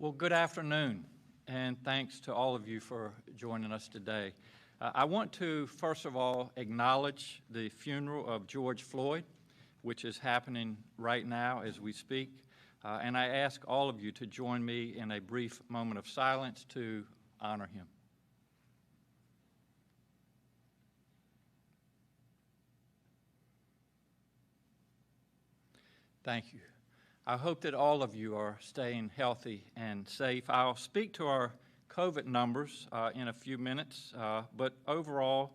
Well, good afternoon, and thanks to all of you for joining us today. I want to, first of all, acknowledge the funeral of George Floyd, which is happening right now as we speak, and I ask all of you to join me in a brief moment of silence to honor him. Thank you. I hope that all of you are staying healthy and safe. I'll speak to our COVID numbers in a few minutes, but overall,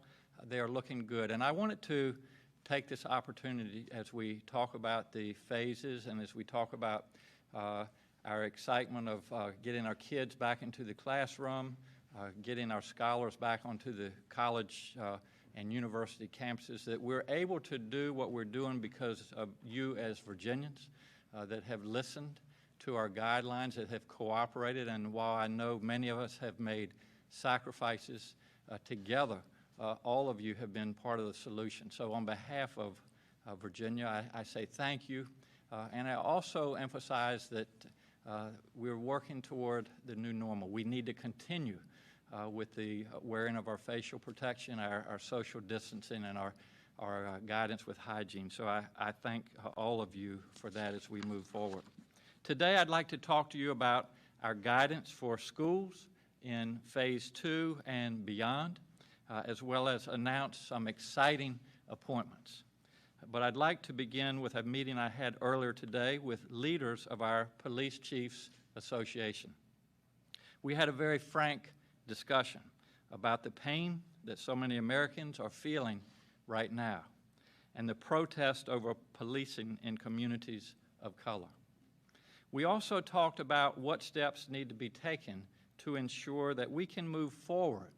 they are looking good. And I wanted to take this opportunity as we talk about the phases and as we talk about our excitement of getting our kids back into the classroom, getting our scholars back onto the college and university campuses, that we're able to do what we're doing because of you as Virginians that have listened to our guidelines, that have cooperated, and while I know many of us have made sacrifices together, all of you have been part of the solution. So on behalf of Virginia, I say thank you, and I also emphasize that we're working toward the new normal. We need to continue with the wearing of our facial protection, our social distancing, and our guidance with hygiene. So I thank all of you for that as we move forward. Today I'd like to talk to you about our guidance for schools in Phase 2 and beyond, as well as announce some exciting appointments. But I'd like to begin with a meeting I had earlier today with leaders of our Police Chiefs Association. We had a very frank discussion about the pain that so many Americans are feeling right now and the protest over policing in communities of color. We also talked about what steps need to be taken to ensure that we can move forward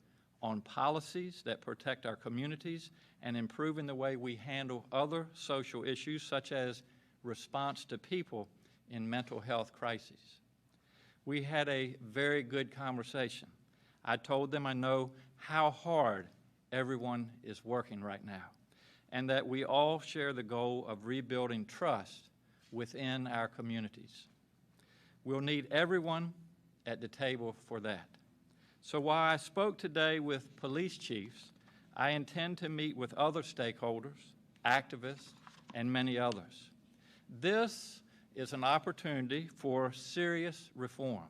on policies that protect our communities and improving the way we handle other social issues such as response to people in mental health crises. We had a very good conversation. I told them I know how hard everyone is working right now, and that we all share the goal of rebuilding trust within our communities. We'll need everyone at the table for that. So while I spoke today with police chiefs, I intend to meet with other stakeholders, activists, and many others. This is an opportunity for serious reform,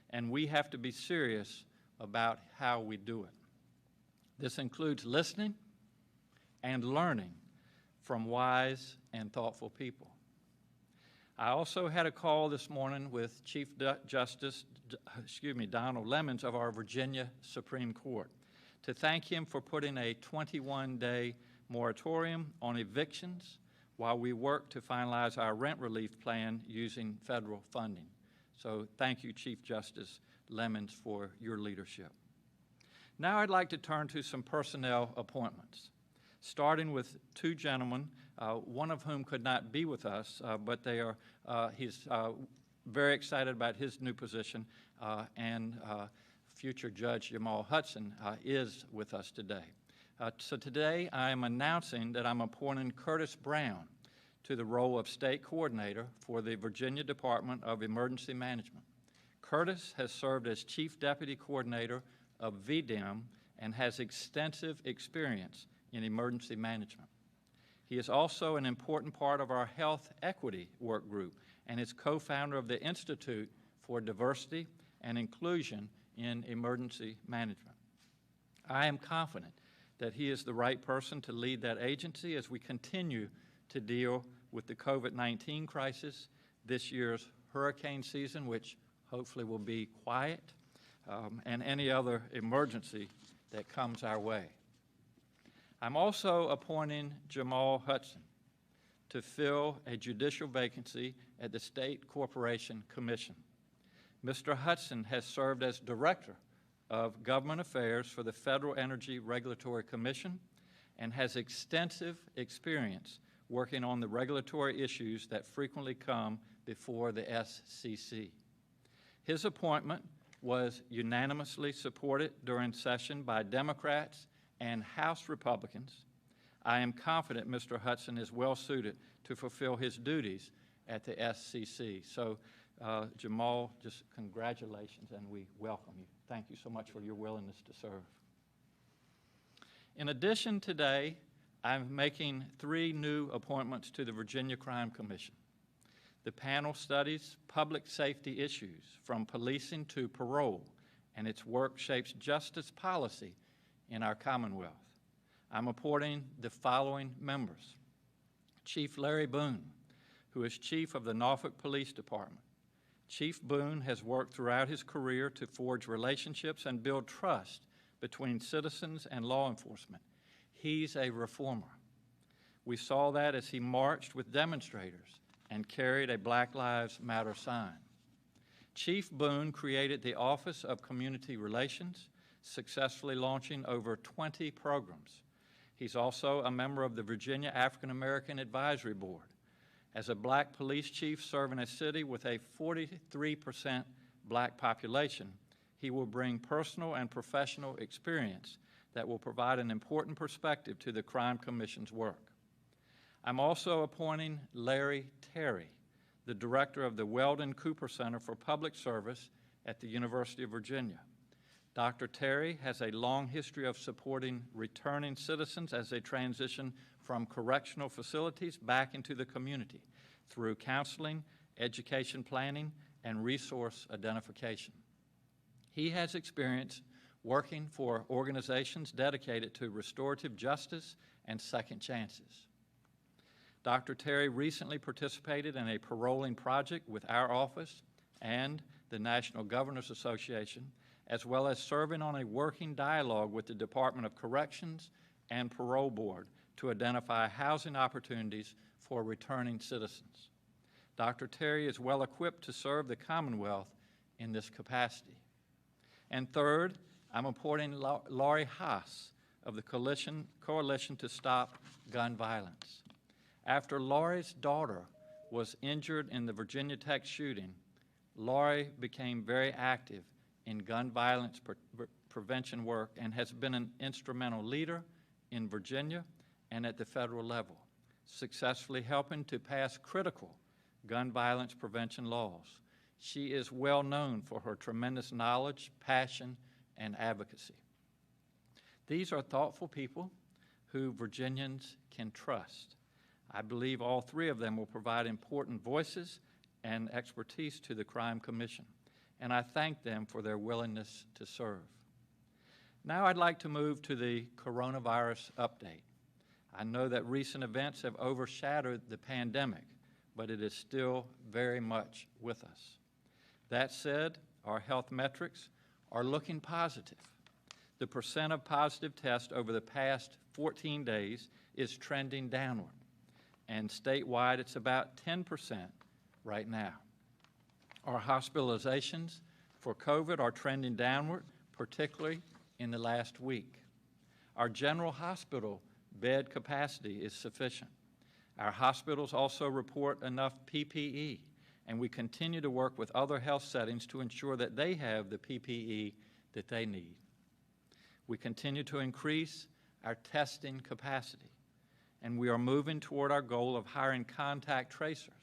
and we have to be serious about how we do it. This includes listening and learning from wise and thoughtful people. I also had a call this morning with Chief Justice, Donald Lemons of our Virginia Supreme Court to thank him for putting a 21-day moratorium on evictions while we work to finalize our rent relief plan using federal funding. So thank you, Chief Justice Lemons, for your leadership. Now I'd like to turn to some personnel appointments, starting with two gentlemen, one of whom could not be with us, but he's very excited about his new position, and future Judge Jamal Hudson is with us today. So today I am announcing that I'm appointing Curtis Brown to the role of State Coordinator for the Virginia Department of Emergency Management. Curtis has served as Chief Deputy Coordinator of VDEM and has extensive experience in emergency management. He is also an important part of our health equity work group and is co-founder of the Institute for Diversity and Inclusion in Emergency Management. I am confident that he is the right person to lead that agency as we continue to deal with the COVID-19 crisis, this year's hurricane season, which hopefully will be quiet, and any other emergency that comes our way. I'm also appointing Jamal Hudson to fill a judicial vacancy at the State Corporation Commission. Mr. Hudson has served as Director of Government Affairs for the Federal Energy Regulatory Commission and has extensive experience working on the regulatory issues that frequently come before the SCC. His appointment was unanimously supported during session by Democrats and House Republicans. I am confident Mr. Hudson is well suited to fulfill his duties at the SCC. So Jamal, just congratulations, and we welcome you. Thank you so much for your willingness to serve. In addition, today, I'm making 3 new appointments to the Virginia Crime Commission. The panel studies public safety issues from policing to parole, and its work shapes justice policy in our Commonwealth. I'm appointing the following members. Chief Larry Boone, who is Chief of the Norfolk Police Department. Chief Boone has worked throughout his career to forge relationships and build trust between citizens and law enforcement. He's a reformer. We saw that as he marched with demonstrators and carried a Black Lives Matter sign. Chief Boone created the Office of Community Relations, successfully launching over 20 programs. He's also a member of the Virginia African American Advisory Board. As a black police chief serving a city with a 43% black population, he will bring personal and professional experience that will provide an important perspective to the Crime Commission's work. I'm also appointing Larry Terry, the director of the Weldon Cooper Center for Public Service at the University of Virginia. Dr. Terry has a long history of supporting returning citizens as they transition from correctional facilities back into the community through counseling, education planning, and resource identification. He has experience working for organizations dedicated to restorative justice and second chances. Dr. Terry recently participated in a paroling project with our office and the National Governors Association, as well as serving on a working dialogue with the Department of Corrections and Parole Board to identify housing opportunities for returning citizens. Dr. Terry is well equipped to serve the Commonwealth in this capacity. And third, I'm appointing Laurie Haas of the Coalition to Stop Gun Violence. After Laurie's daughter was injured in the Virginia Tech shooting, Laurie became very active in gun violence prevention work and has been an instrumental leader in Virginia and at the federal level, successfully helping to pass critical gun violence prevention laws. She is well known for her tremendous knowledge, passion, and advocacy. These are thoughtful people who Virginians can trust. I believe all 3 of them will provide important voices and expertise to the Crime Commission, and I thank them for their willingness to serve. Now I'd like to move to the coronavirus update. I know that recent events have overshadowed the pandemic, but it is still very much with us. That said, our health metrics are looking positive. The percent of positive tests over the past 14 days is trending downward, and statewide it's about 10% right now. Our hospitalizations for COVID are trending downward, particularly in the last week. Our general hospital bed capacity is sufficient. Our hospitals also report enough PPE, and we continue to work with other health settings to ensure that they have the PPE that they need. We continue to increase our testing capacity, and we are moving toward our goal of hiring contact tracers.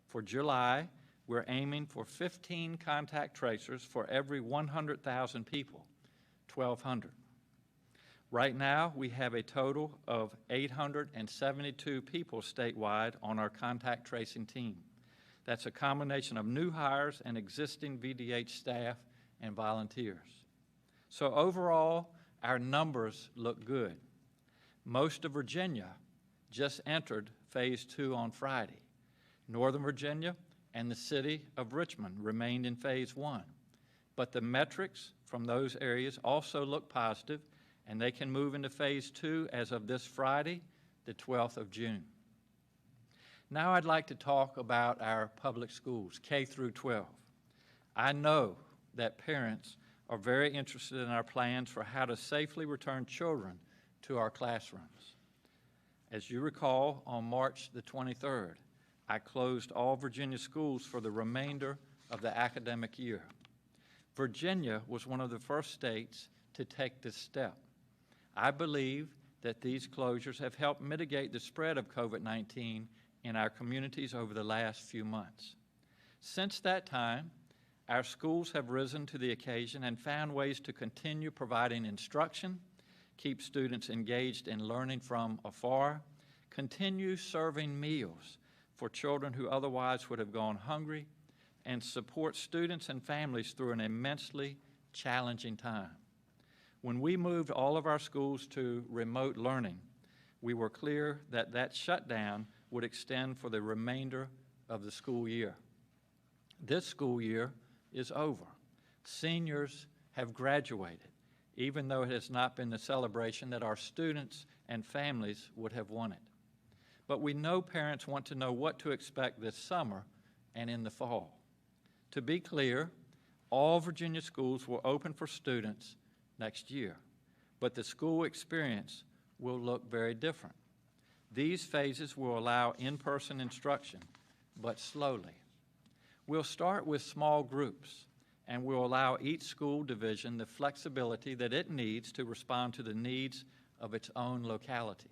For July, we're aiming for 15 contact tracers for every 100,000 people, 1,200. Right now, we have a total of 872 people statewide on our contact tracing team. That's a combination of new hires and existing VDH staff and volunteers. So overall, our numbers look good. Most of Virginia just entered Phase 2 on Friday. Northern Virginia and the city of Richmond remained in Phase 1. But the metrics from those areas also look positive, and they can move into Phase 2 as of this Friday, the 12th of June. Now I'd like to talk about our public schools, K through 12. I know that parents are very interested in our plans for how to safely return children to our classrooms. As you recall, on March the 23rd, I closed all Virginia schools for the remainder of the academic year. Virginia was one of the first states to take this step. I believe that these closures have helped mitigate the spread of COVID-19 in our communities over the last few months. Since that time, our schools have risen to the occasion and found ways to continue providing instruction, keep students engaged in learning from afar, continue serving meals for children who otherwise would have gone hungry, and support students and families through an immensely challenging time. When we moved all of our schools to remote learning, we were clear that that shutdown would extend for the remainder of the school year. This school year is over. Seniors have graduated, even though it has not been the celebration that our students and families would have wanted. But we know parents want to know what to expect this summer and in the fall. To be clear, all Virginia schools will open for students next year, but the school experience will look very different. These phases will allow in-person instruction, but slowly. We'll start with small groups, and we'll allow each school division the flexibility that it needs to respond to the needs of its own locality.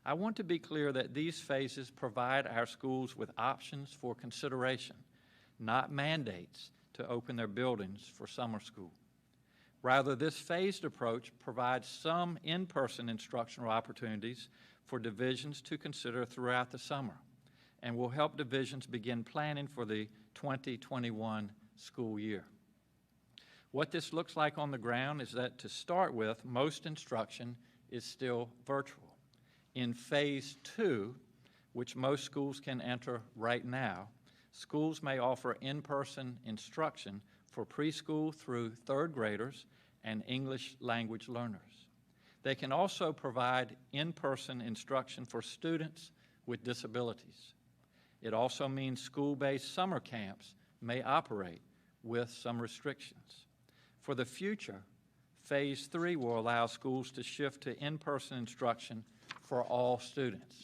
I want to be clear that these phases provide our schools with options for consideration, not mandates to open their buildings for summer school. Rather, this phased approach provides some in-person instructional opportunities for divisions to consider throughout the summer and will help divisions begin planning for the 2021 school year. What this looks like on the ground is that, to start with, most instruction is still virtual. In phase 2, which most schools can enter right now, schools may offer in-person instruction for preschool through third graders and English language learners. They can also provide in-person instruction for students with disabilities. It also means school-based summer camps may operate with some restrictions. For the future, phase 3 will allow schools to shift to in-person instruction for all students.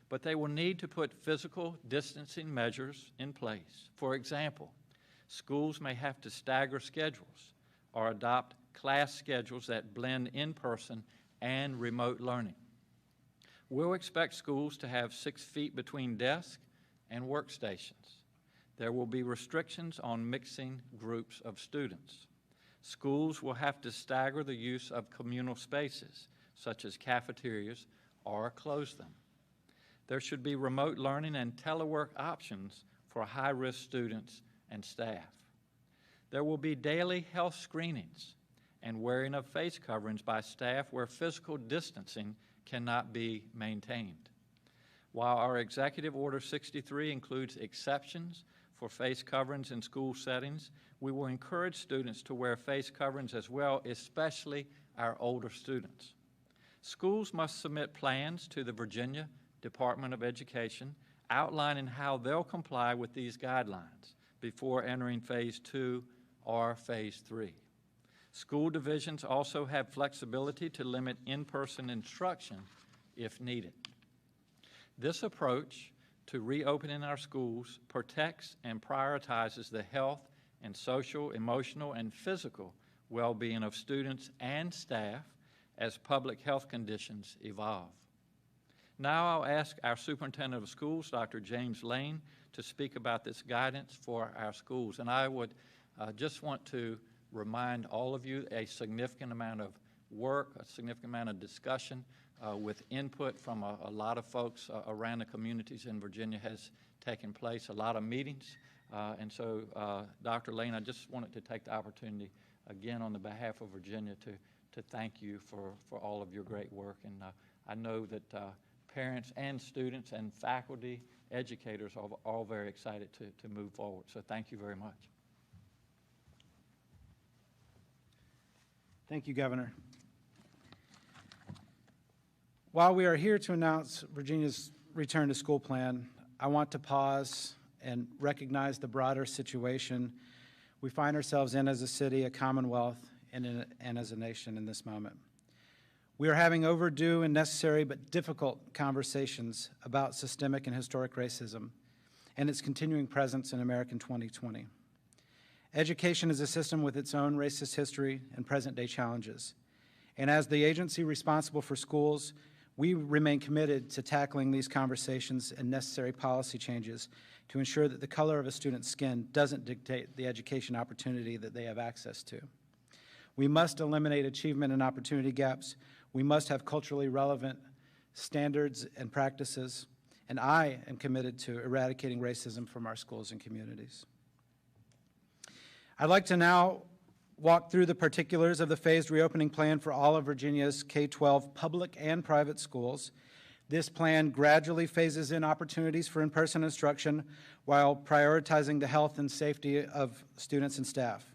But they will need to put physical distancing measures in place. For example, schools may have to stagger schedules or adopt class schedules that blend in-person and remote learning. We'll expect schools to have 6 feet between desks and workstations. There will be restrictions on mixing groups of students. Schools will have to stagger the use of communal spaces, such as cafeterias, or close them. There should be remote learning and telework options for high-risk students and staff. There will be daily health screenings and wearing of face coverings by staff where physical distancing cannot be maintained. While our Executive Order 63 includes exceptions for face coverings in school settings, we will encourage students to wear face coverings as well, especially our older students. Schools must submit plans to the Virginia Department of Education outlining how they'll comply with these guidelines before entering phase 2 or phase 3. School divisions also have flexibility to limit in-person instruction if needed. This approach to reopening our schools protects and prioritizes the health and social, emotional, and physical well-being of students and staff as public health conditions evolve. Now I'll ask our Superintendent of Schools, Dr. James Lane, to speak about this guidance for our schools. And I would just want to remind all of you a significant amount of work, a significant amount of discussion with input from a lot of folks around the communities in Virginia has taken place, a lot of meetings. And so, Dr. Lane, I just wanted to take the opportunity again on the behalf of Virginia to thank you for all of your great work. And I know that parents and students and faculty, educators are all very excited to move forward. So thank you very much. Thank you, Governor. While we are here to announce Virginia's return to school plan, I want to pause and recognize the broader situation we find ourselves in as a city, a commonwealth, and as a nation in this moment. We are having overdue and necessary but difficult conversations about systemic and historic racism and its continuing presence in American 2020. Education is a system with its own racist history and present-day challenges. And as the agency responsible for schools, We remain committed to tackling these conversations and necessary policy changes to ensure that the color of a student's skin doesn't dictate the education opportunity that they have access to. We must eliminate achievement and opportunity gaps. We must have culturally relevant standards and practices. And I am committed to eradicating racism from our schools and communities. I'd like to now walk through the particulars of the phased reopening plan for all of Virginia's K-12 public and private schools. This plan gradually phases in opportunities for in-person instruction while prioritizing the health and safety of students and staff.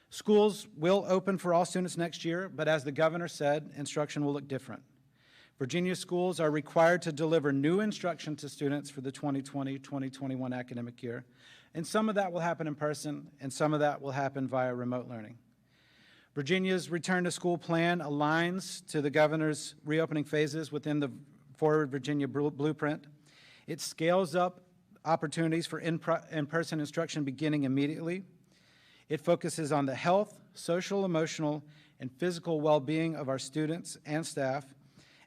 Schools will open for all students next year, but as the governor said, instruction will look different. Virginia schools are required to deliver new instruction to students for the 2020-2021 academic year, and some of that will happen in person, and some of that will happen via remote learning. Virginia's return to school plan aligns to the governor's reopening phases within the Forward Virginia Blueprint. It scales up opportunities for in-person instruction beginning immediately. It focuses on the health, social, emotional, and physical well-being of our students and staff,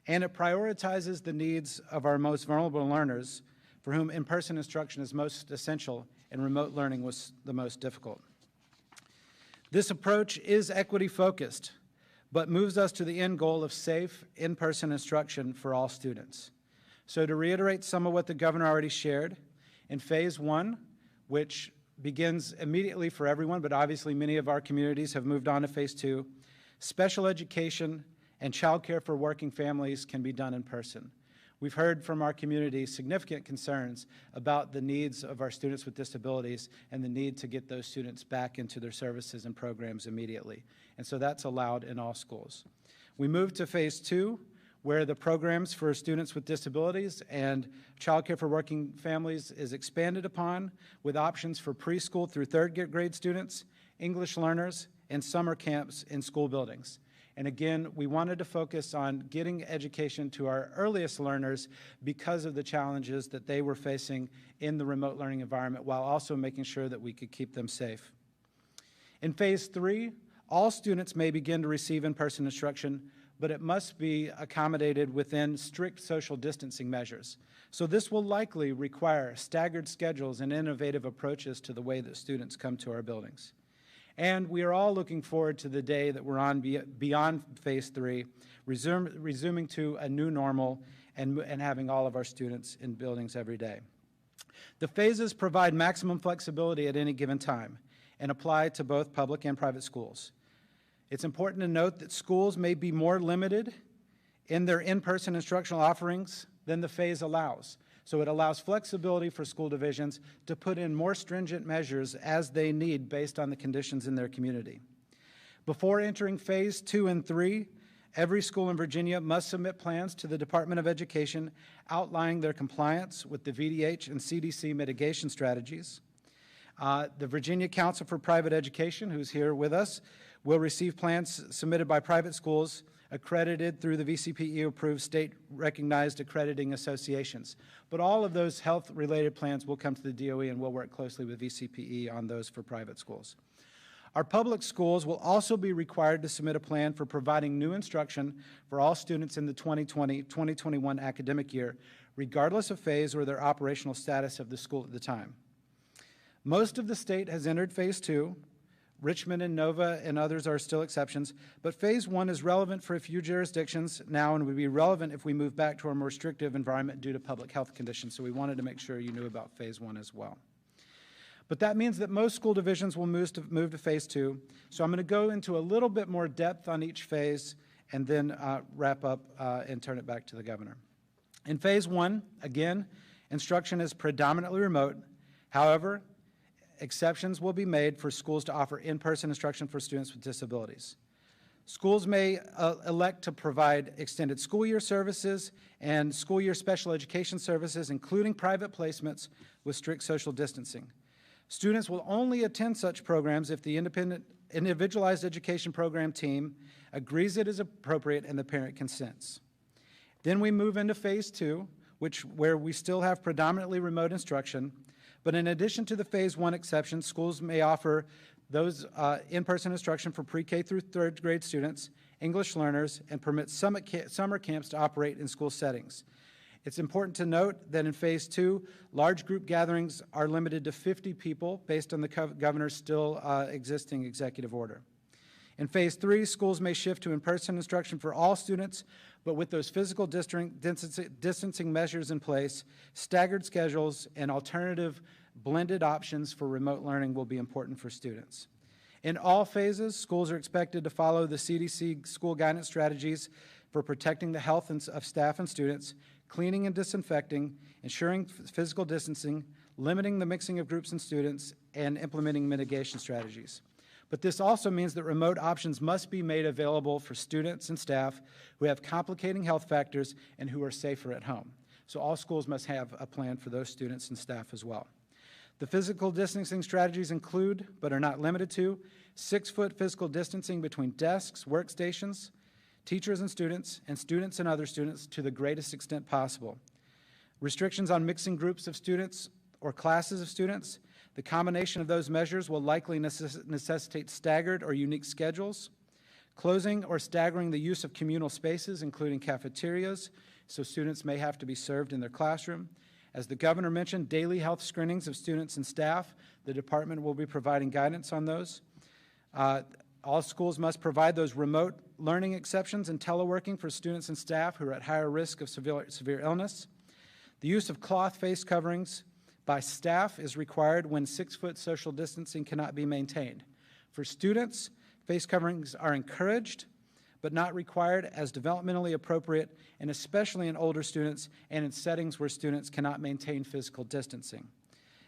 and it prioritizes the needs of our most vulnerable learners for whom in-person instruction is most essential and remote learning was the most difficult. This approach is equity-focused, but moves us to the end goal of safe in-person instruction for all students. So to reiterate some of what the governor already shared, in phase one, which begins immediately for everyone, but obviously many of our communities have moved on to phase two, special education and childcare for working families can be done in person. We've heard from our community significant concerns about the needs of our students with disabilities and the need to get those students back into their services and programs immediately. And so that's allowed in all schools. We move to phase two, where the programs for students with disabilities and childcare for working families is expanded upon with options for preschool through third grade students, English learners, and summer camps in school buildings. And again, we wanted to focus on getting education to our earliest learners because of the challenges that they were facing in the remote learning environment, while also making sure that we could keep them safe. In phase three, all students may begin to receive in-person instruction, but it must be accommodated within strict social distancing measures. So this will likely require staggered schedules and innovative approaches to the way that students come to our buildings. And we are all looking forward to the day that we're on beyond phase three, resuming to a new normal and having all of our students in buildings every day. The phases provide maximum flexibility at any given time and apply to both public and private schools. It's important to note that schools may be more limited in their in-person instructional offerings than the phase allows. So it allows flexibility for school divisions to put in more stringent measures as they need based on the conditions in their community. Before entering phase two and three, every school in Virginia must submit plans to the Department of Education outlining their compliance with the VDH and CDC mitigation strategies. The Virginia Council for Private Education, who's here with us, will receive plans submitted by private schools accredited through the VCPE-approved state-recognized accrediting associations. But all of those health-related plans will come to the DOE, and we'll work closely with VCPE on those for private schools. Our public schools will also be required to submit a plan for providing new instruction for all students in the 2020-2021 academic year, regardless of phase or their operational status of the school at the time. Most of the state has entered phase two. Richmond and Nova and others are still exceptions, but phase one is relevant for a few jurisdictions now and would be relevant if we move back to a more restrictive environment due to public health conditions, so we wanted to make sure you knew about phase one as well. But that means that most school divisions will move to phase two, so I'm going to go into a little bit more depth on each phase and then wrap up and turn it back to the governor. In phase one, again, instruction is predominantly remote. However, exceptions will be made for schools to offer in-person instruction for students with disabilities. Schools may elect to provide extended school year services and school year special education services, including private placements with strict social distancing. Students will only attend such programs if the individualized education program team agrees it is appropriate and the parent consents. Then we move into phase two, where we still have predominantly remote instruction. But in addition to the phase one exceptions, schools may offer those in-person instruction for pre-K through third grade students English learners, and permit summer camps to operate in school settings. It's important to note that in Phase 2, large group gatherings are limited to 50 people based on the governor's still existing executive order. In Phase 3, schools may shift to in-person instruction for all students, but with those physical distancing measures in place, staggered schedules and alternative blended options for remote learning will be important for students. In all phases, schools are expected to follow the CDC school guidance strategies for protecting the health of staff and students, cleaning and disinfecting, ensuring physical distancing, limiting the mixing of groups and students, and implementing mitigation strategies. But this also means that remote options must be made available for students and staff who have complicating health factors and who are safer at home. So all schools must have a plan for those students and staff as well. The physical distancing strategies include, but are not limited to, 6-foot physical distancing between desks, workstations, teachers and students and other students to the greatest extent possible. Restrictions on mixing groups of students or classes of students. The combination of those measures will likely necessitate staggered or unique schedules. Closing or staggering the use of communal spaces, including cafeterias, so students may have to be served in their classroom. As the governor mentioned, daily health screenings of students and staff. The department will be providing guidance on those. All schools must provide those remote learning exceptions and teleworking for students and staff who are at higher risk of severe illness. The use of cloth face coverings by staff is required when 6-foot social distancing cannot be maintained. For students, face coverings are encouraged but not required as developmentally appropriate, and especially in older students and in settings where students cannot maintain physical distancing.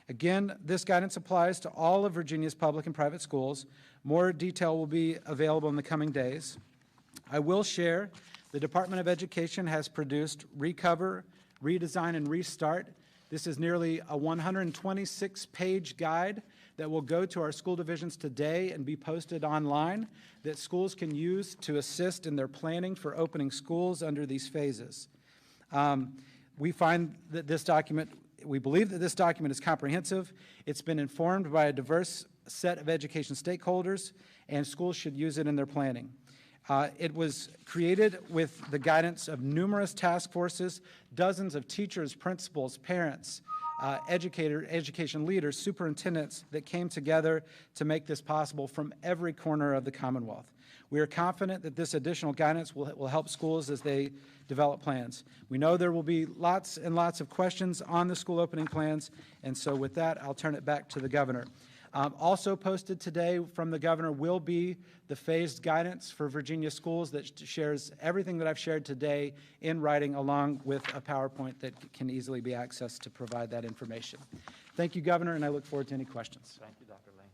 Again, this guidance applies to all of Virginia's public and private schools. More detail will be available in the coming days. I will share the Department of Education has produced Recover, Redesign, and Restart. This is nearly a 126-page guide that will go to our school divisions today and be posted online that schools can use to assist in their planning for opening schools under these phases. We find that this document, we believe that this document is comprehensive. It's been informed by a diverse set of education stakeholders, and schools should use it in their planning. It was created with the guidance of numerous task forces, dozens of teachers, principals, parents, education leaders, superintendents that came together to make this possible from every corner of the Commonwealth. We are confident that this additional guidance will help schools as they develop plans. We know there will be lots and lots of questions on the school opening plans, and so with that, I'll turn it back to the governor. Also posted today from the governor will be the phased guidance for Virginia schools that shares everything that I've shared today in writing, along with a PowerPoint that can easily be accessed to provide that information. Thank you, Governor, and I look forward to any questions. Thank you, Dr. Lane.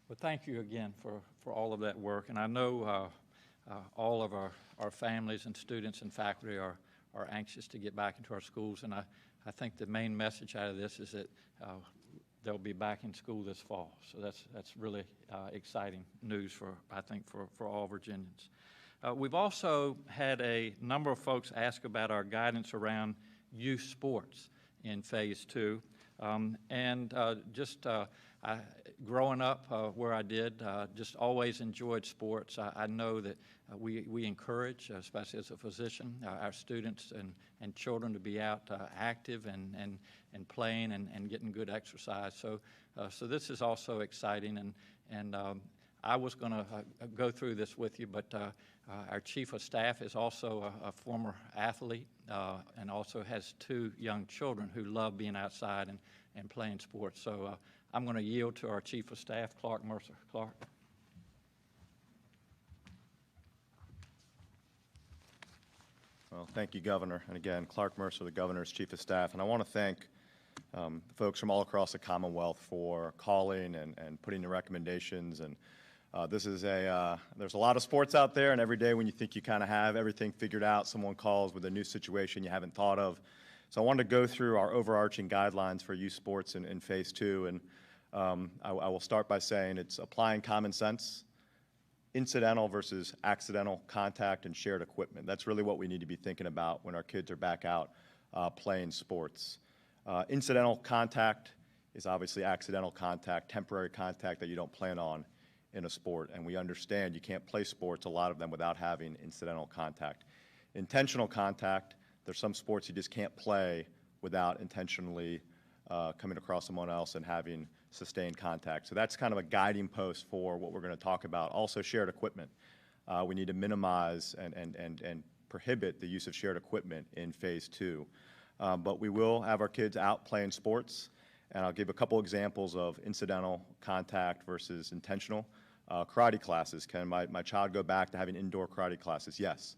Well, thank you again for all of that work, and I know all of our families and students and faculty are anxious to get back into our schools, and I think the main message out of this is that they'll be back in school this fall. So that's really exciting news I think for all Virginians. We've also had a number of folks ask about our guidance around youth sports in Phase 2. Growing up where I did, just always enjoyed sports. I know that we encourage, especially as a physician, our students and children to be out active and playing and getting good exercise. So this is also exciting, and I was going to go through this with you, but our chief of staff is also a former athlete and also has 2 young children who love being outside and playing sports. So I'm going to yield to our chief of staff, Clark Mercer. Clark. Well, thank you, Governor. And again, Clark Mercer, the Governor's Chief of Staff. And I want to thank folks from all across the Commonwealth for calling and putting the recommendations. And there's a lot of sports out there, and every day when you think you kind of have everything figured out, someone calls with a new situation you haven't thought of. So I wanted to go through our overarching guidelines for youth sports in Phase 2. And I will start by saying it's applying common sense, incidental versus accidental contact, and shared equipment. That's really what we need to be thinking about when our kids are back out playing sports. Incidental contact is obviously accidental contact, temporary contact that you don't plan on in a sport. And we understand you can't play sports, a lot of them, without having incidental contact. Intentional contact, there's some sports you just can't play without intentionally coming across someone else and having sustained contact. So that's kind of a guiding post for what we're going to talk about. Also, shared equipment. We need to minimize and prohibit the use of shared equipment in Phase 2. But we will have our kids out playing sports, and I'll give a couple examples of incidental contact versus intentional. Karate classes. Can my child go back to having indoor karate classes? Yes.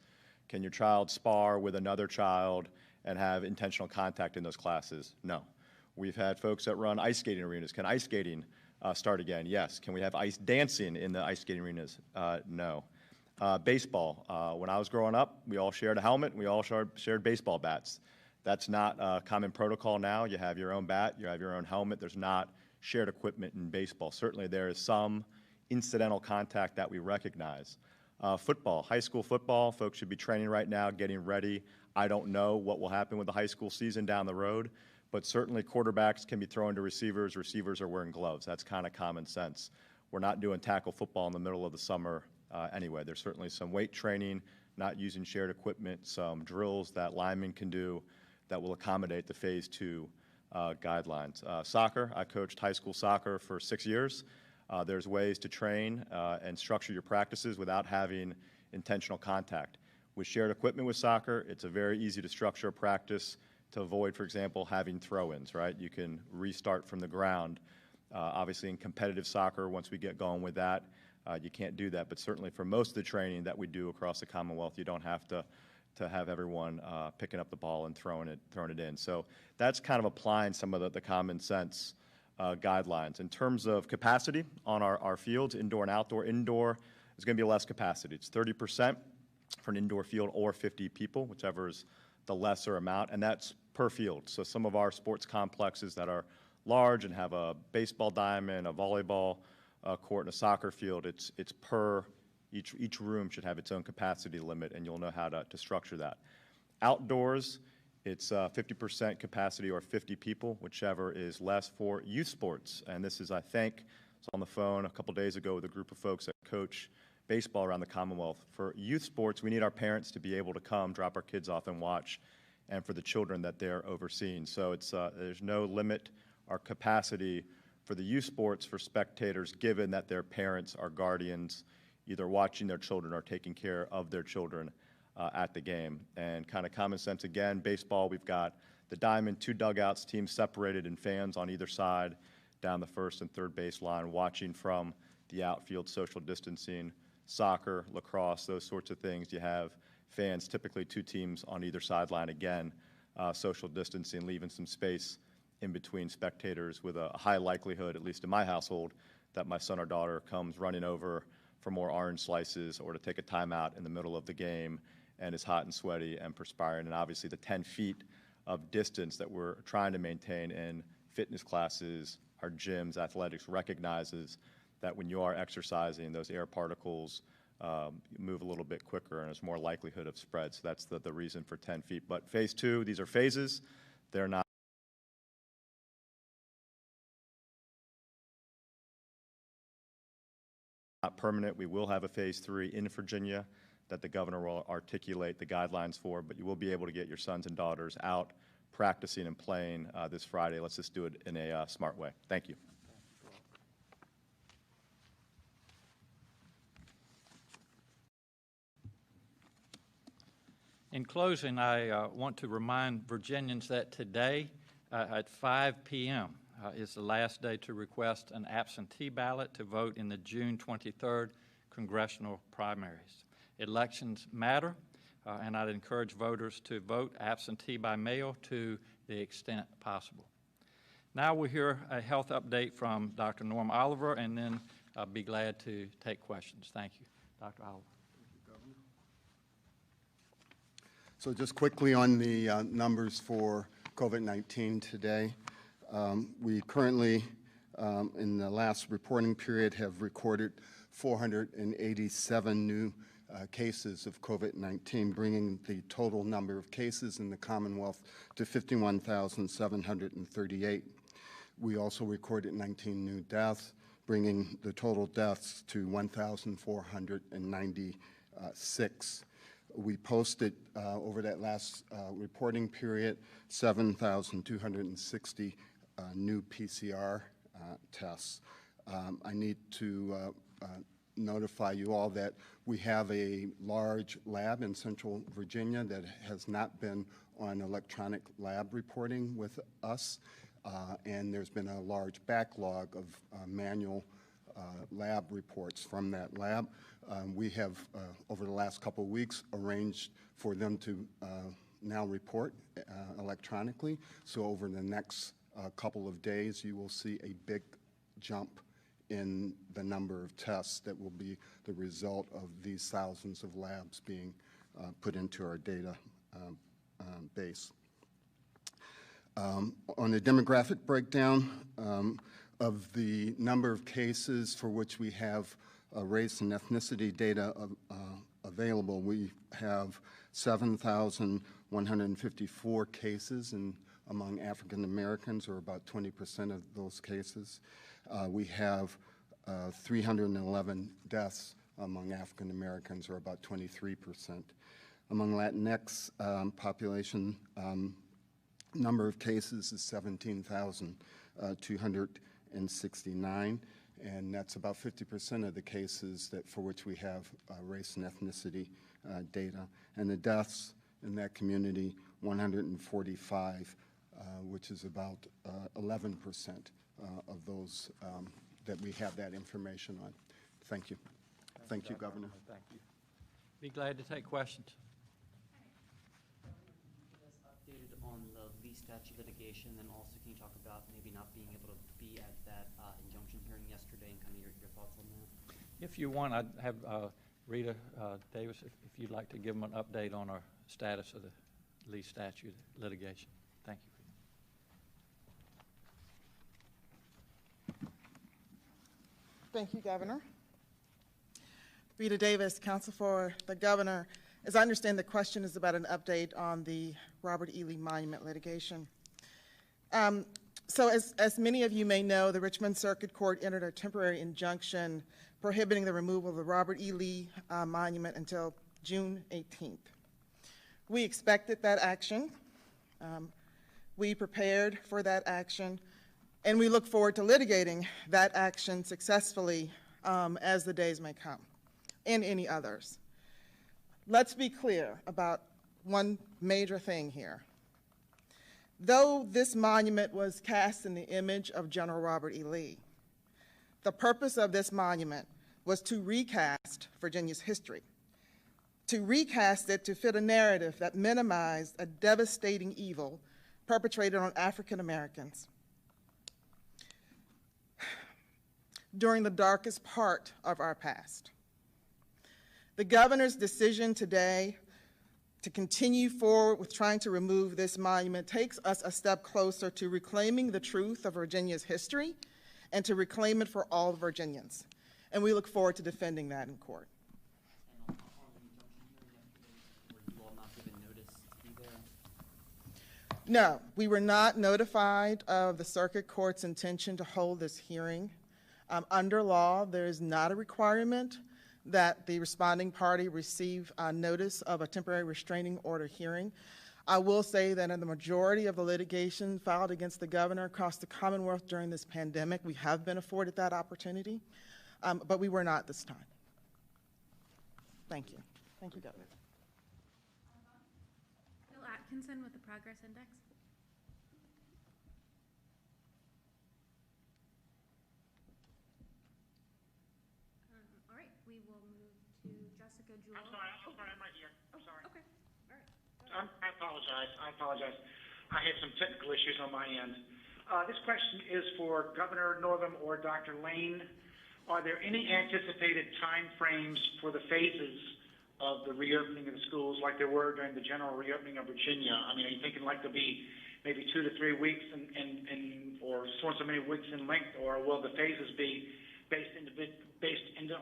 Can your child spar with another child and have intentional contact in those classes? No. We've had folks that run ice skating arenas. Can ice skating start again? Yes. Can we have ice dancing in the ice skating arenas? No. Baseball. When I was growing up, we all shared a helmet, and we all shared baseball bats. That's not common protocol now. You have your own bat, you have your own helmet. There's not shared equipment in baseball. Certainly there is some incidental contact that we recognize. Football, high school football, folks should be training right now, getting ready. I don't know what will happen with the high school season down the road, but certainly quarterbacks can be thrown to receivers. Receivers are wearing gloves. That's kind of common sense. We're not doing tackle football in the middle of the summer anyway. There's certainly some weight training, not using shared equipment, some drills that linemen can do that will accommodate the Phase 2 guidelines. Soccer, I coached high school soccer for 6 years. There's ways to train and structure your practices without having intentional contact. With shared equipment with soccer, it's a very easy to structure a practice to avoid, for example, having throw-ins, right? You can restart from the ground. Obviously, in competitive soccer, once we get going with that, you can't do that. But certainly for most of the training that we do across the Commonwealth, you don't have to have everyone picking up the ball and throwing it in. So that's kind of applying some of the common sense guidelines. In terms of capacity on our fields, indoor and outdoor, indoor is going to be less capacity. It's 30% for an indoor field or 50 people, whichever is the lesser amount, and that's per field. So some of our sports complexes that are large and have a baseball diamond, a volleyball court, and a soccer field, it's per, each room should have its own capacity limit, and you'll know how to structure that. Outdoors, it's 50% capacity or 50 people, whichever is less for youth sports. And this is, I think, I was on the phone a couple days ago with a group of folks that coach baseball around the Commonwealth. For youth sports, we need our parents to be able to come, drop our kids off and watch, and for the children that they're overseeing. So it's there's no limit or capacity for the youth sports for spectators, given that their parents are guardians, either watching their children or taking care of their children at the game. And kind of common sense again, baseball, we've got the diamond, 2 dugouts, teams separated, and fans on either side down the first and third base line watching from the outfield, social distancing. Soccer, lacrosse, those sorts of things, you have fans, typically 2 teams on either sideline again, social distancing, leaving some space in between spectators with a high likelihood, at least in my household, that my son or daughter comes running over for more orange slices or to take a timeout in the middle of the game and is hot and sweaty and perspiring. And obviously the 10 feet of distance that we're trying to maintain in fitness classes, our gyms, athletics recognizes that when you are exercising, those air particles move a little bit quicker and there's more likelihood of spread. So that's the reason for 10 feet. But Phase 2, these are phases. They're not permanent. We will have a Phase 3 in Virginia that the governor will articulate the guidelines for, but you will be able to get your sons and daughters out practicing and playing this Friday. Let's just do it in a smart way. Thank you. In closing, I want to remind Virginians that today at 5 p.m. Is the last day to request an absentee ballot to vote in the June 23rd congressional primaries. Elections matter, and I'd encourage voters to vote absentee by mail to the extent possible. Now we'll hear a health update from Dr. Norm Oliver, and then I'll be glad to take questions. Thank you. Dr. Oliver. So just quickly on the numbers for COVID-19 today. We currently, in the last reporting period, have recorded 487 new cases of COVID-19, bringing the total number of cases in the Commonwealth to 51,738. We also recorded 19 new deaths, bringing the total deaths to 1,496. We posted over that last reporting period 7,260 new PCR tests. I need to notify you all that we have a large lab in Central Virginia that has not been on electronic lab reporting with us, and there's been a large backlog of manual lab reports from that lab. We have, over the last couple of weeks, arranged for them to now report electronically. So over the next couple of days, you will see a big jump in the number of tests that will be the result of these thousands of labs being put into our data base. On the demographic breakdown of the number of cases for which we have race and ethnicity data available, we have 7,154 cases among African Americans, or about 20% of those cases. We have 311 deaths among African Americans, or about 23%. Among Latinx population, number of cases is 17,269, and that's about 50% of the cases for which we have race and ethnicity data. And the deaths in that community, 145, which is about 11% of those that we have that information on. Thank you. Thank you, Governor. Thank you. Be glad to take questions. Updated on the lease statute litigation, and also can you talk about maybe not being able to be at that injunction hearing yesterday, and kind of your thoughts on that? If you want, I'd have Rita Davis, if you'd like to give them an update on our status of the lease statute litigation. Thank you. Thank you, Governor. Rita Davis, counsel for the governor. As I understand, the question is about an update on the Robert E. Lee Monument litigation. So as many of you may know, the Richmond Circuit Court entered a temporary injunction prohibiting the removal of the Robert E. Lee Monument until June 18th. We expected that action. We prepared for that action, and we look forward to litigating that action successfully as the days may come, and any others. Let's be clear about one major thing here. Though this monument was cast in the image of General Robert E. Lee, the purpose of this monument was to recast Virginia's history, to recast it to fit a narrative that minimized a devastating evil perpetrated on African Americans during the darkest part of our past. The governor's decision today to continue forward with trying to remove this monument takes us a step closer to reclaiming the truth of Virginia's history and to reclaim it for all Virginians. And we look forward to defending that in court. And on the injunction hearing yesterday, were you all not given notice to be there? No, we were not notified of the circuit court's intention to hold this hearing. Under law, there is not a requirement that the responding party receive notice of a temporary restraining order hearing. I will say that in the majority of the litigation filed against the governor across the Commonwealth during this pandemic, we have been afforded that opportunity, but we were not this time. Thank you. Thank you, Governor. Bill Atkinson with the Progress Index. All right, we will move to Jessica Jewell. I'm sorry, I'm right here. I'm sorry. Okay, all right. I apologize. I had some technical issues on my end. This question is for Governor Northam or Dr. Lane. Are there any anticipated time frames for the phases of the reopening of the schools like there were during the general reopening of Virginia? I mean, are you thinking like there'll be maybe 2 to 3 weeks or so many weeks in length, or will the phases be based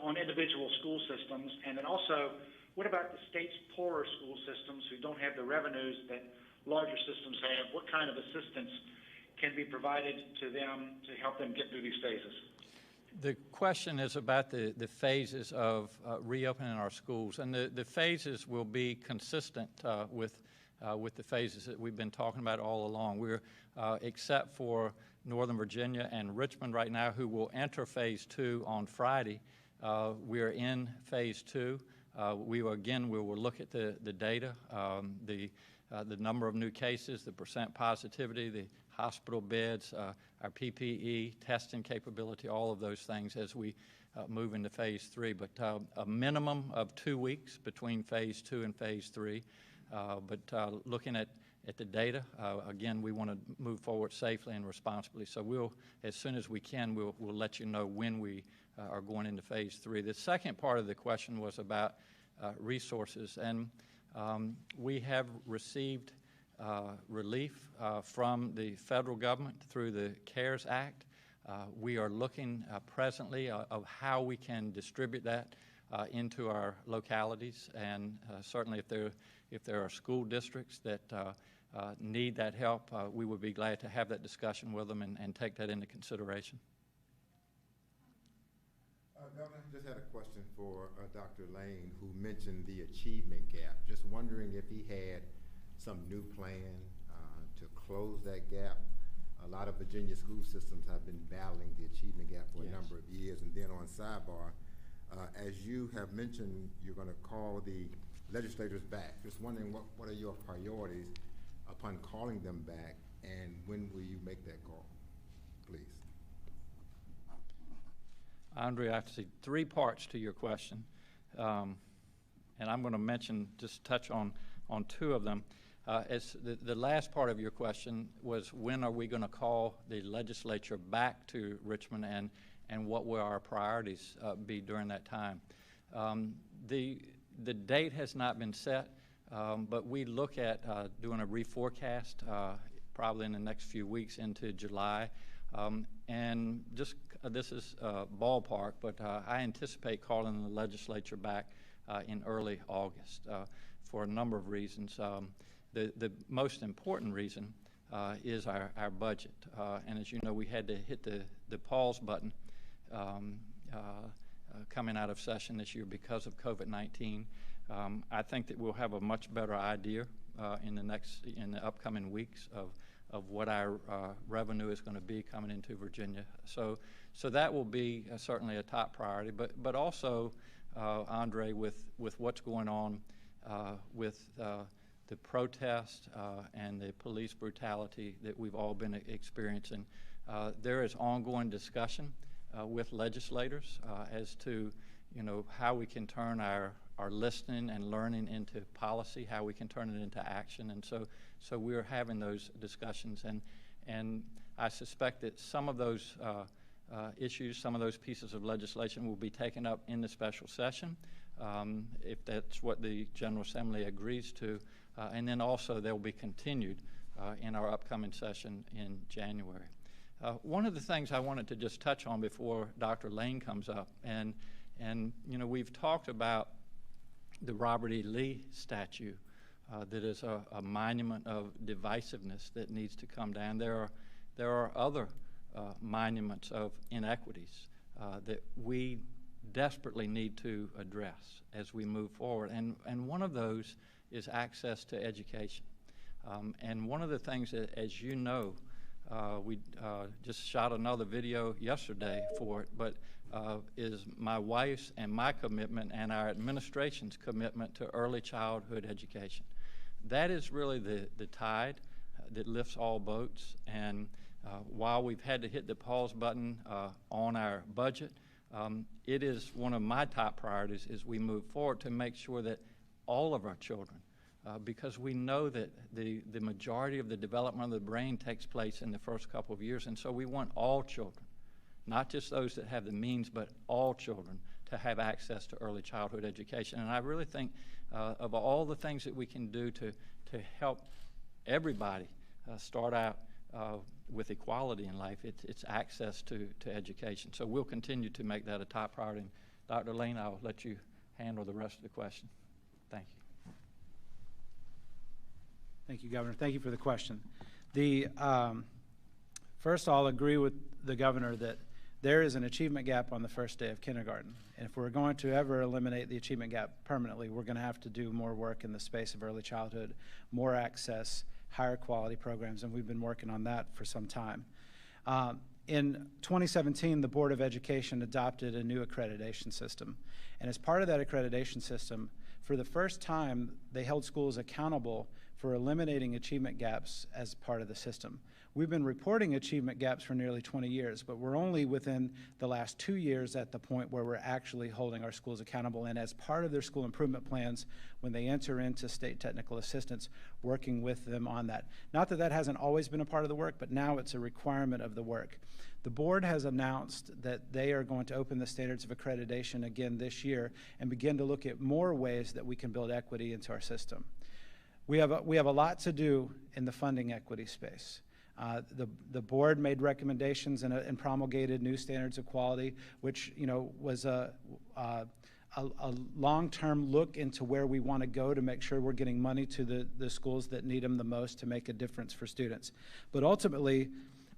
on individual school systems? And then also, what about the state's poorer school systems who don't have the revenues that larger systems have? What kind of assistance can be provided to them to help them get through these phases? The question is about the phases of reopening our schools, and the phases will be consistent with the phases that we've been talking about all along. We're, except for Northern Virginia and Richmond right now, who will enter Phase 2 on Friday, we're in Phase 2. We will look at the data, the number of new cases, the percent positivity, the hospital beds, our PPE, testing capability, all of those things as we move into Phase 3. But a minimum of 2 weeks between Phase 2 and Phase 3. Looking at the data, again, we want to move forward safely and responsibly. So we'll, as soon as we can, we'll let you know when we are going into Phase 3. The second part of the question was about resources, and we have received relief from the federal government through the CARES Act. We are looking presently of how we can distribute that into our localities, and certainly if there are school districts that need that help, we would be glad to have that discussion with them and take that into consideration. Governor, I just had a question for Dr. Lane, who mentioned the achievement gap. Just wondering if he had some new plan to close that gap. A lot of Virginia school systems have been battling the achievement gap for a number of years. And then on sidebar, as you have mentioned, you're going to call the legislators back. Just wondering what are your priorities upon calling them back, and when will you make that call, please? Andre, I see 3 parts to your question, and I'm going to just touch on 2 of them. As the last part of your question was, when are we going to call the legislature back to Richmond, and what will our priorities be during that time? The date has not been set, but we look at doing a reforecast probably in the next few weeks into July. And just this is ballpark, but I anticipate calling the legislature back in early August for a number of reasons. The most important reason is our budget. And as you know, we had to hit the pause button coming out of session this year because of COVID-19. I think that we'll have a much better idea in the upcoming weeks of what our revenue is going to be coming into Virginia. So that will be certainly a top priority. But also, Andre, with what's going on with the protest and the police brutality that we've all been experiencing, there is ongoing discussion with legislators as to, how we can turn our listening and learning into policy, how we can turn it into action. And so we're having those discussions, and I suspect that some of those issues, some of those pieces of legislation will be taken up in the special session, if that's what the General Assembly agrees to, and then also they'll be continued in our upcoming session in January. One of the things I wanted to just touch on before Dr. Lane comes up, and we've talked about the Robert E. Lee statue that is a monument of divisiveness that needs to come down. There are other monuments of inequities that we desperately need to address as we move forward, and one of those is access to education. And one of the things that, as you know, we just shot another video yesterday for it, but is my wife's and my commitment and our administration's commitment to early childhood education. That is really the tide that lifts all boats, and while we've had to hit the pause button on our budget, it is one of my top priorities as we move forward to make sure that all of our children, because we know that the majority of the development of the brain takes place in the first couple of years, and so we want all children, not just those that have the means, but all children to have access to early childhood education. And I really think of all the things that we can do to help everybody start out with equality in life, it's access to education. So we'll continue to make that a top priority. And Dr. Lane, I'll let you handle the rest of the question. Thank you. Thank you, Governor. Thank you for the question. First, I'll agree with the governor that there is an achievement gap on the first day of kindergarten. And if we're going to ever eliminate the achievement gap permanently, we're going to have to do more work in the space of early childhood, more access, higher quality programs, and we've been working on that for some time. In 2017, the Board of Education adopted a new accreditation system. And as part of that accreditation system, for the first time, they held schools accountable for eliminating achievement gaps as part of the system. We've been reporting achievement gaps for nearly 20 years, but we're only within the last 2 years at the point where we're actually holding our schools accountable, and as part of their school improvement plans, when they enter into state technical assistance, working with them on that. Not that that hasn't always been a part of the work, but now it's a requirement of the work. The board has announced that they are going to open the standards of accreditation again this year and begin to look at more ways that we can build equity into our system. We have a lot to do in the funding equity space. The board made recommendations and promulgated new standards of quality, which was a long-term look into where we want to go to make sure we're getting money to the schools that need them the most to make a difference for students. But ultimately,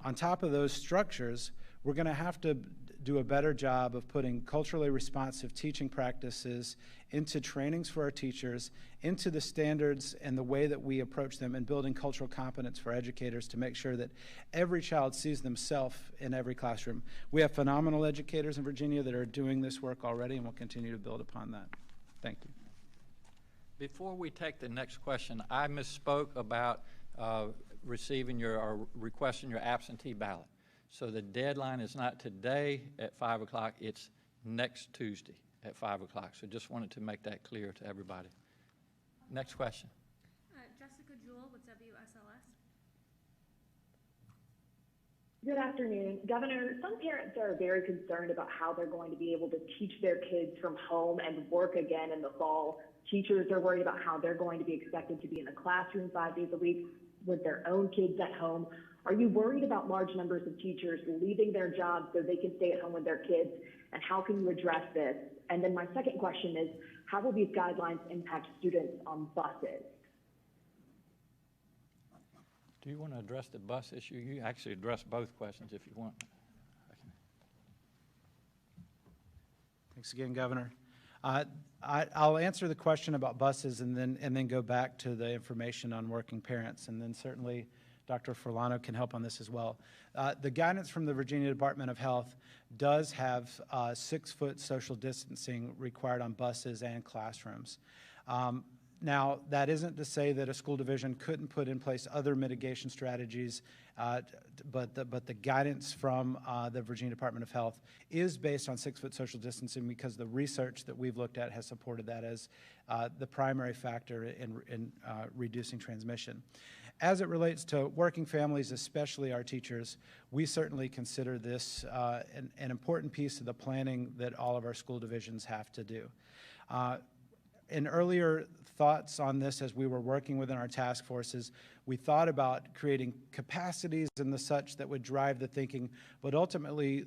on top of those structures, we're going to have to do a better job of putting culturally responsive teaching practices into trainings for our teachers, into the standards and the way that we approach them, and building cultural competence for educators to make sure that every child sees themselves in every classroom. We have phenomenal educators in Virginia that are doing this work already, and we'll continue to build upon that. Thank you. Before we take the next question, I misspoke about receiving or requesting your absentee ballot. So the deadline is not today at 5 o'clock, it's next Tuesday at 5 o'clock. So just wanted to make that clear to everybody. Next question. Jessica Jewell with WSLS. Good afternoon. Governor, some parents are very concerned about how they're going to be able to teach their kids from home and work again in the fall. Teachers are worried about how they're going to be expected to be in the classroom 5 days a week with their own kids at home. Are you worried about large numbers of teachers leaving their jobs so they can stay at home with their kids? And how can you address this? And then my second question is, how will these guidelines impact students on buses? Do you want to address the bus issue? You actually address both questions if you want. Thanks again, Governor. I'll answer the question about buses and then go back to the information on working parents, and then certainly Dr. Furlano can help on this as well. The guidance from the Virginia Department of Health does have 6-foot social distancing required on buses and classrooms. Now, that isn't to say that a school division couldn't put in place other mitigation strategies, but the guidance from the Virginia Department of Health is based on 6-foot social distancing because the research that we've looked at has supported that as the primary factor in reducing transmission. As it relates to working families, especially our teachers, we certainly consider this an important piece of the planning that all of our school divisions have to do. In earlier thoughts on this as we were working within our task forces, we thought about creating capacities and the such that would drive the thinking, but ultimately,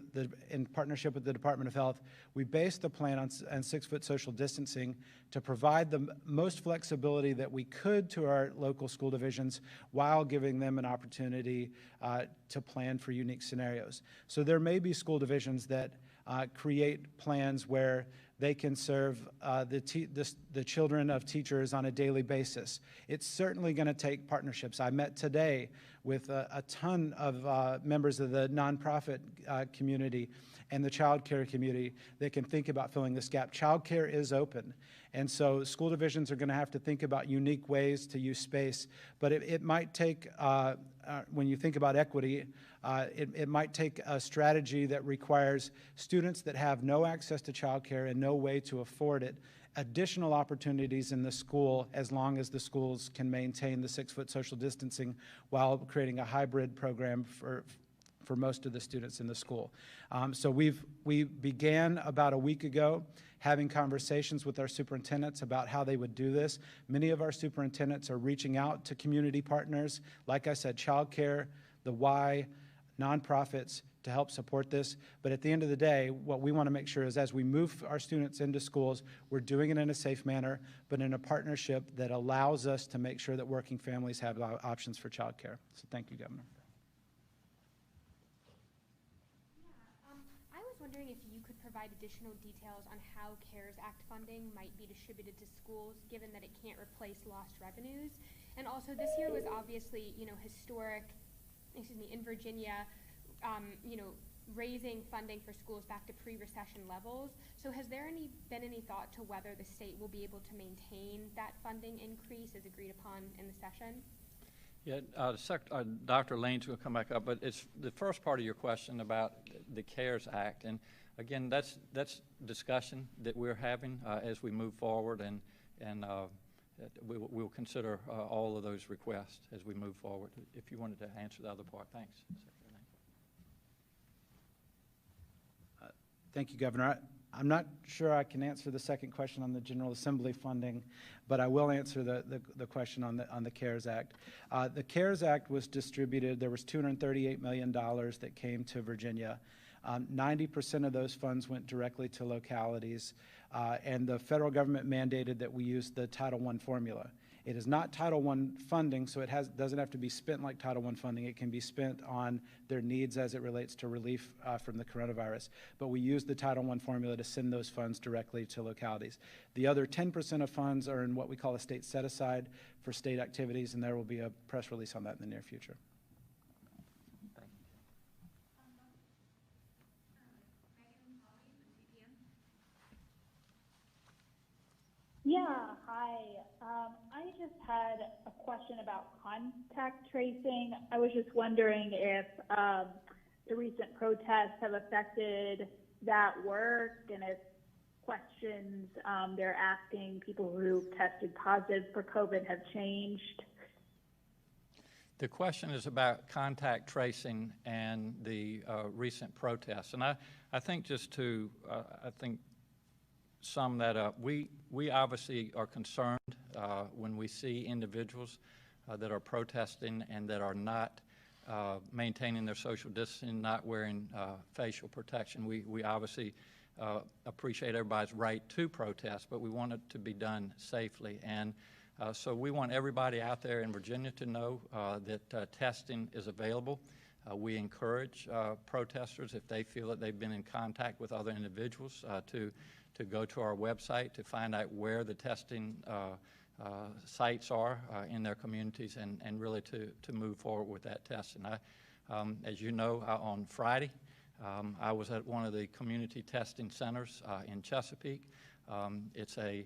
in partnership with the Department of Health, we based the plan on 6-foot social distancing to provide the most flexibility that we could to our local school divisions while giving them an opportunity to plan for unique scenarios. So there may be school divisions that create plans where they can serve the children of teachers on a daily basis. It's certainly going to take partnerships. I met today with a ton of members of the nonprofit community and the child care community that can think about filling this gap. Child care is open, and so school divisions are going to have to think about unique ways to use space, but it might take, when you think about equity, it might take a strategy that requires students that have no access to child care and no way to afford it additional opportunities in the school as long as the schools can maintain the 6-foot social distancing while creating a hybrid program for most of the students in the school. So we began about a week ago having conversations with our superintendents about how they would do this. Many of our superintendents are reaching out to community partners, like I said, child care, the Y, nonprofits, to help support this. But at the end of the day, what we want to make sure is as we move our students into schools, we're doing it in a safe manner, but in a partnership that allows us to make sure that working families have options for child care. So thank you, Governor. wondering if you could provide additional details on how CARES Act funding might be distributed to schools, given that it can't replace lost revenues. And also, this year was obviously, historic, in Virginia, raising funding for schools back to pre-recession levels. So has there been any thought to whether the state will be able to maintain that funding increase as agreed upon in the session? Yeah, Dr. Lane's going to come back up, but it's the first part of your question about the CARES Act. And again, that's discussion that we're having as we move forward, and we'll consider all of those requests as we move forward. If you wanted to answer the other part, thanks. Thank you, Governor. I'm not sure I can answer the second question on the General Assembly funding, but I will answer the question on the CARES Act. The CARES Act was distributed. There was $238 million that came to Virginia. 90% of those funds went directly to localities, and the federal government mandated that we use the Title I formula. It is not Title I funding, so it doesn't have to be spent like Title I funding. It can be spent on their needs as it relates to relief from the coronavirus. But we use the Title I formula to send those funds directly to localities. The other 10% of funds are in what we call a state set-aside for state activities, and there will be a press release on that in the near future. Yeah, hi. I just had a question about contact tracing. I was just wondering if the recent protests have affected that work, and if questions they're asking people who tested positive for COVID have changed. The question is about contact tracing and the recent protests. And I think just to, sum that up, we obviously are concerned when we see individuals that are protesting and that are not maintaining their social distancing, not wearing facial protection. We obviously appreciate everybody's right to protest, but we want it to be done safely. And so we want everybody out there in Virginia to know that testing is available. We encourage protesters, if they feel that they've been in contact with other individuals, to go to our website to find out where the testing sites are in their communities, and really to move forward with that testing. As you know, on Friday, I was at one of the community testing centers in Chesapeake. It's a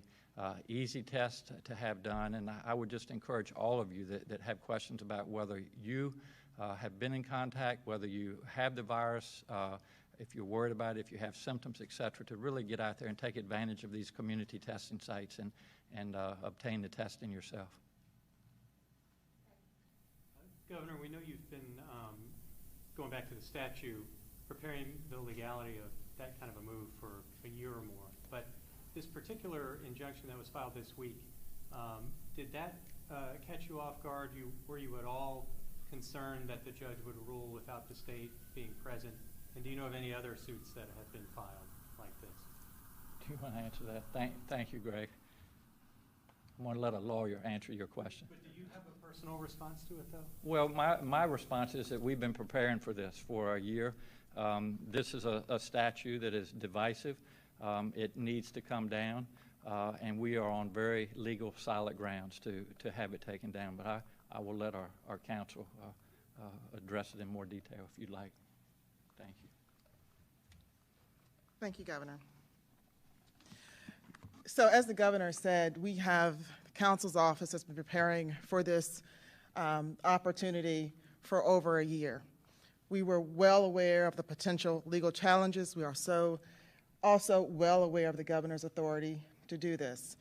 easy test to have done, and I would just encourage all of you that have questions about whether you have been in contact, whether you have the virus, if you're worried about it, if you have symptoms, et cetera, to really get out there and take advantage of these community testing sites and obtain the testing yourself. Governor, we know you've been, going back to the statute, preparing the legality of that kind of a move for a year or more. But this particular injunction that was filed this week, did that catch you off guard? Were you at all concerned that the judge would rule without the state being present? And do you know of any other suits that have been filed like this? Do you want to answer that? Thank you, Greg. I want to let a lawyer answer your question. But do you have a personal response to it, though? Well, my response is that we've been preparing for this for a year. This is a statute that is divisive. It needs to come down, and we are on very legal, solid grounds to have it taken down. But I will let our counsel address it in more detail if you'd like. Thank you. Thank you, Governor. So as the Governor said, we have, the Counsel's Office has been preparing for this opportunity for over a year. We were well aware of the potential legal challenges. We are also well aware of the Governor's authority to do this.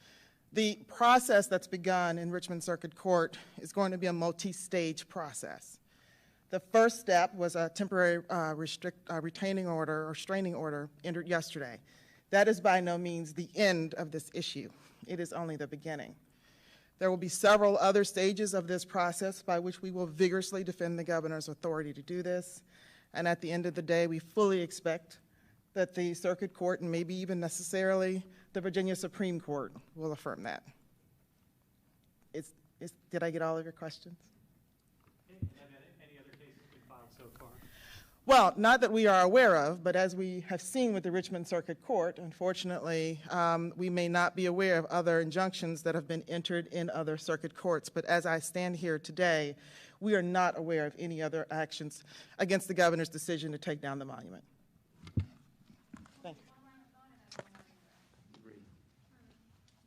The process that's begun in Richmond Circuit Court is going to be a multi-stage process. The first step was a temporary retaining order or restraining order entered yesterday. That is by no means the end of this issue. It is only the beginning. There will be several other stages of this process by which we will vigorously defend the Governor's authority to do this. And at the end of the day, we fully expect that the Circuit Court, and maybe even necessarily the Virginia Supreme Court, will affirm that. Did I get all of your questions? Well, not that we are aware of, but as we have seen with the Richmond Circuit Court, unfortunately, we may not be aware of other injunctions that have been entered in other circuit courts. But as I stand here today, we are not aware of any other actions against the governor's decision to take down the monument. Thank you.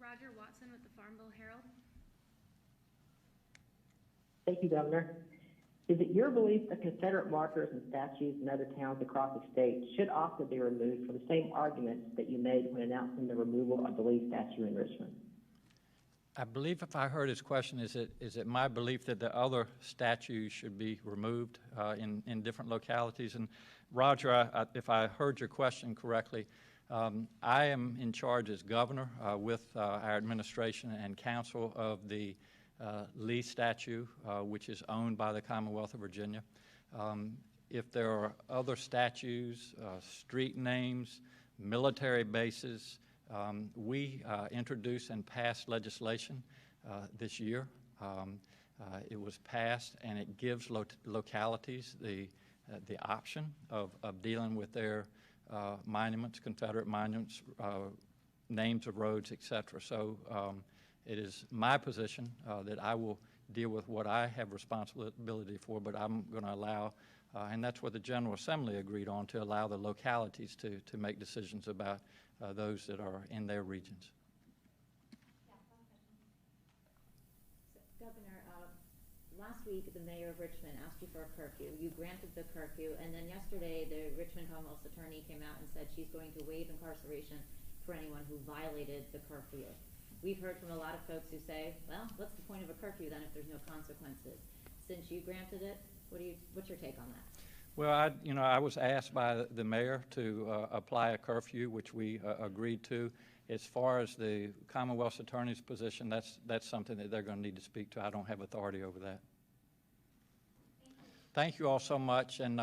Roger Watson with the Farmville Herald. Thank you, Governor. Is it your belief that Confederate markers and statues in other towns across the state should also be removed for the same arguments that you made when announcing the removal of the Lee statue in Richmond? I believe if I heard his question, is it my belief that the other statues should be removed in different localities? And Roger, if I heard your question correctly, I am in charge as governor with our administration and council of the Lee statue, which is owned by the Commonwealth of Virginia. If there are other statues, street names, military bases, we introduced and passed legislation this year. It was passed, and it gives localities the option of dealing with their monuments, Confederate monuments, names of roads, et cetera. So it is my position that I will deal with what I have responsibility for, but I'm going to allow, and that's what the General Assembly agreed on, to allow the localities to make decisions about those that are in their regions. Governor, last week the mayor of Richmond asked you for a curfew. You granted the curfew, and then yesterday the Richmond Commonwealth's attorney came out and said she's going to waive incarceration for anyone who violated the curfew. We've heard from a lot of folks who say, well, what's the point of a curfew then if there's no consequences? Since you granted it, what's your take on that? Well, I was asked by the mayor to apply a curfew, which we agreed to. As far as the Commonwealth's attorney's position, that's something that they're going to need to speak to. I don't have authority over that. Thank you all so much, and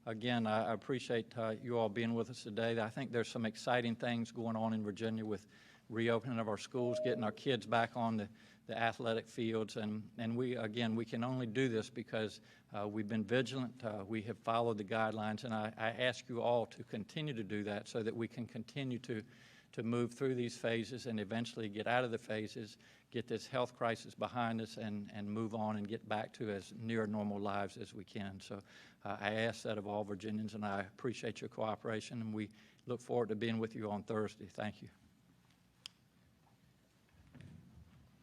again, I appreciate you all being with us today. I think there's some exciting things going on in Virginia with reopening of our schools, getting our kids back on the athletic fields, and we can only do this because we've been vigilant, we have followed the guidelines, and I ask you all to continue to do that so that we can continue to move through these phases and eventually get out of the phases, get this health crisis behind us, and move on and get back to as near normal lives as we can. So I ask that of all Virginians, and I appreciate your cooperation, and we look forward to being with you on Thursday. Thank you.